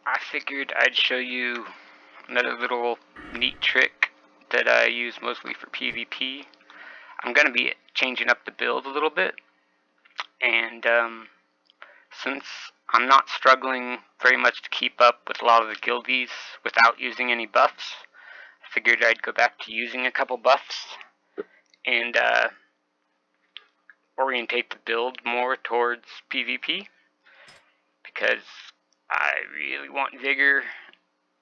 I figured I'd show you another little neat trick that I use mostly for PvP. I'm going to be changing up the build a little bit, and since I'm not struggling very much to keep up with a lot of the guildies without using any buffs, I figured I'd go back to using a couple buffs and orientate the build more towards PvP, because I really want vigor,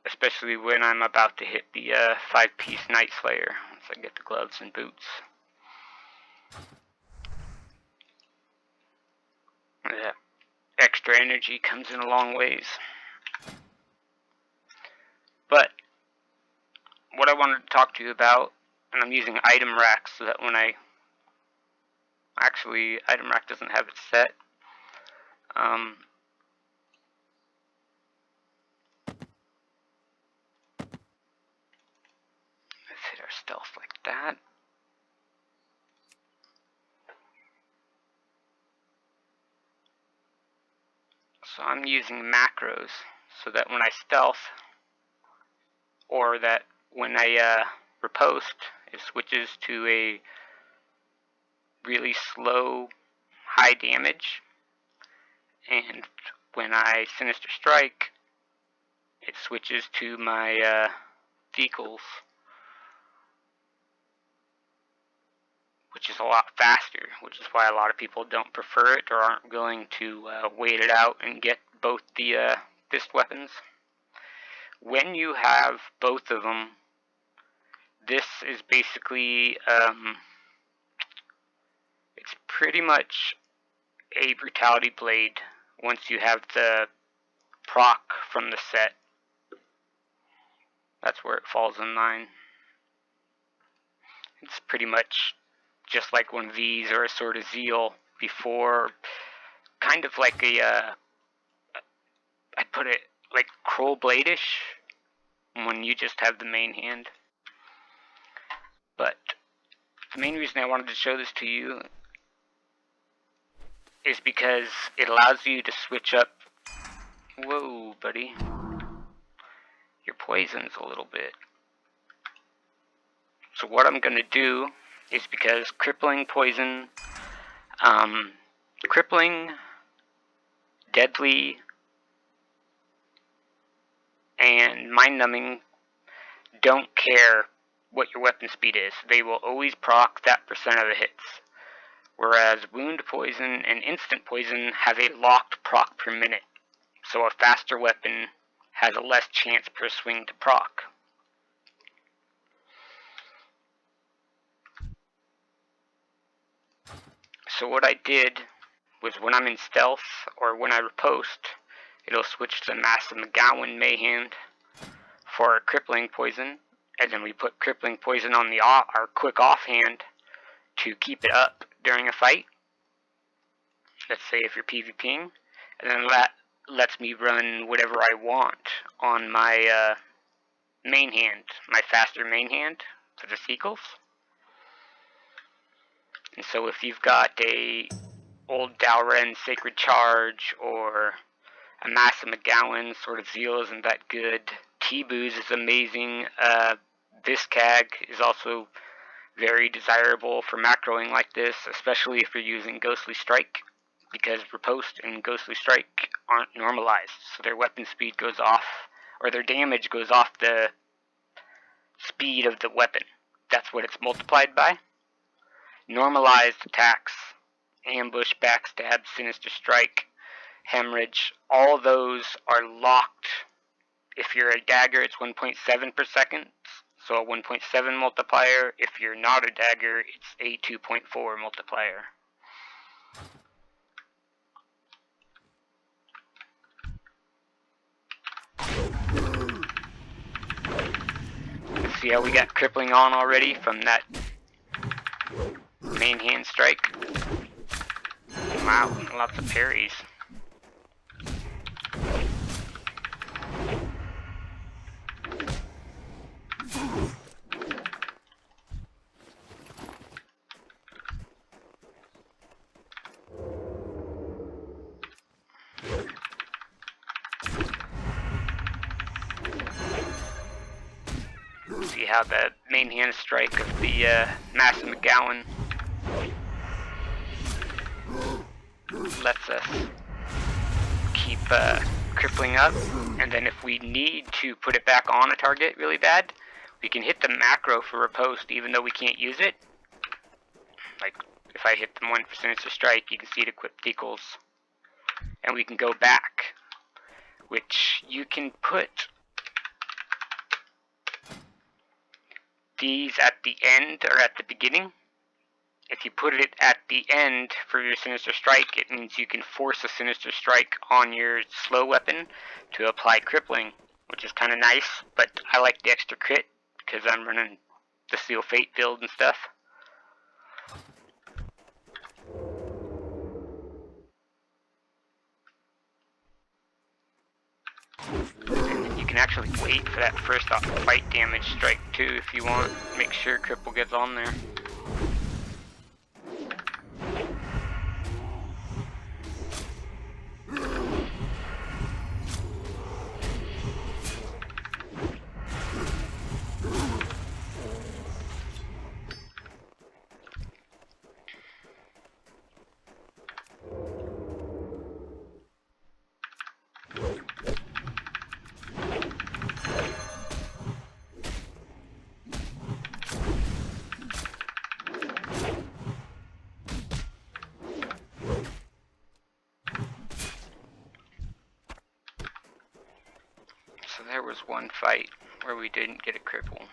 especially when I'm about to hit the 5-piece Night Slayer once I get the gloves and boots. That extra energy comes in a long ways. But what I wanted to talk to you about, and I'm using item rack so that when item rack doesn't have it set. Let's hit our stealth like that. So I'm using macros so that when I stealth, or that when I riposte, it switches to a really slow, high damage, and when I Sinister Strike, it switches to my vehicles, which is a lot faster, which is why a lot of people don't prefer it or aren't willing to wait it out and get both the fist weapons. When you have both of them, this is basically, it's pretty much a Brutality Blade once you have the proc from the set. That's where it falls in line. It's pretty much just like one of these or a Sword of Zeal before, kind of like I'd put it like Kroll Blade-ish when you just have the main hand. But the main reason I wanted to show this to you is because it allows you to switch up. Whoa, buddy. Your poison's a little bit. So what I'm going to do is, because crippling poison, crippling, deadly, and mind numbing don't care what your weapon speed is. They will always proc that percent of the hits. Whereas wound poison and instant poison have a locked proc per minute. So a faster weapon has a less chance per swing to proc. So what I did was, when I'm in stealth or when I riposte, it'll switch to Massive McGowan Mayhand for crippling poison, and then we put crippling poison on our quick offhand to keep it up during a fight. Let's say if you're PvPing, and then that lets me run whatever I want on my main hand, my faster main hand for the sequels. And so if you've got a old Dalren Sacred Charge or a Massive McGowan, Sword of Zeal isn't that good. T-Booz is amazing. Viscag is also very desirable for macroing like this, especially if you're using Ghostly Strike, because Riposte and Ghostly Strike aren't normalized, so their weapon speed goes off, or their damage goes off the speed of the weapon. That's what it's multiplied by. Normalized attacks, ambush, backstab, Sinister Strike, hemorrhage, all of those are locked. If you're a dagger, it's 1.7 per second, so a 1.7 multiplier. If you're not a dagger, it's a 2.4 multiplier. See how we got crippling on already from that main hand strike? Wow, lots of parries. how the main hand strike of the Massive McGowan lets us keep crippling up, and then if we need to put it back on a target really bad, we can hit the macro for Riposte even though we can't use it. Like, if I hit the one for Sinister Strike, you can see it equipped equals, and we can go back, which you can put these at the end or at the beginning. If you put it at the end for your Sinister Strike, it means you can force a Sinister Strike on your slow weapon to apply crippling, which is kind of nice, but I like the extra crit because I'm running the Seal Fate build and stuff. And you can actually wait for that first fight damage strike too if you want. Make sure cripple gets on there. So there was one fight where we didn't get a cripple.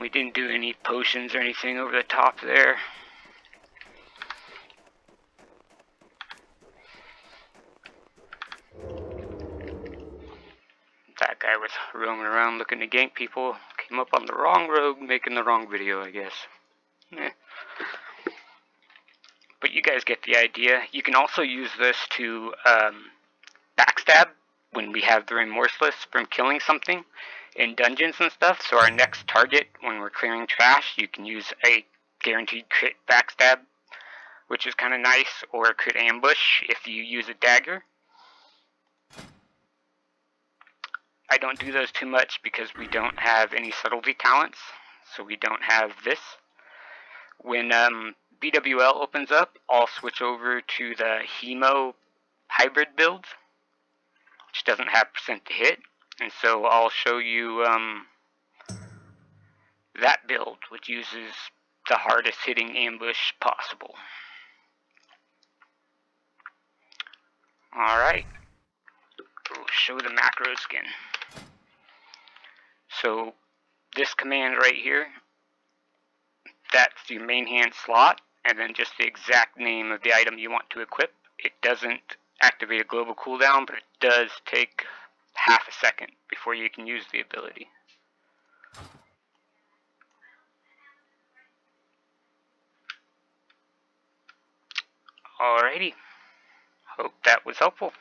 We didn't do any potions or anything over the top there. That guy was roaming around looking to gank people. Came up on the wrong road, making the wrong video, I guess. But you guys get the idea. You can also use this to backstab when we have the Remorseless from killing something in dungeons and stuff. So our next target, when we're clearing trash, you can use a guaranteed crit backstab, which is kind of nice, or a crit ambush if you use a dagger. I don't do those too much because we don't have any subtlety talents, so we don't have this. When BWL opens up, I'll switch over to the Hemo hybrid build, which doesn't have percent to hit, and so I'll show you that build, which uses the hardest hitting ambush possible. Alright, we'll show the macros again. So this command right here, that's your main hand slot, and then just the exact name of the item you want to equip. It doesn't activate a global cooldown, but it does take half a second before you can use the ability. Alrighty, hope that was helpful.